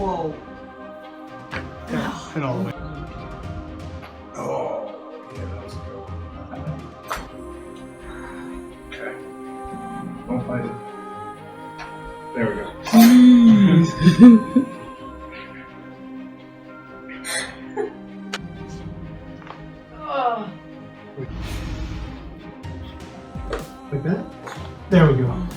Whoa. Yeah, and all the way. Oh, yeah, that was a good one. Okay. Don't fight it. There we go. Oh. Like that? There we go.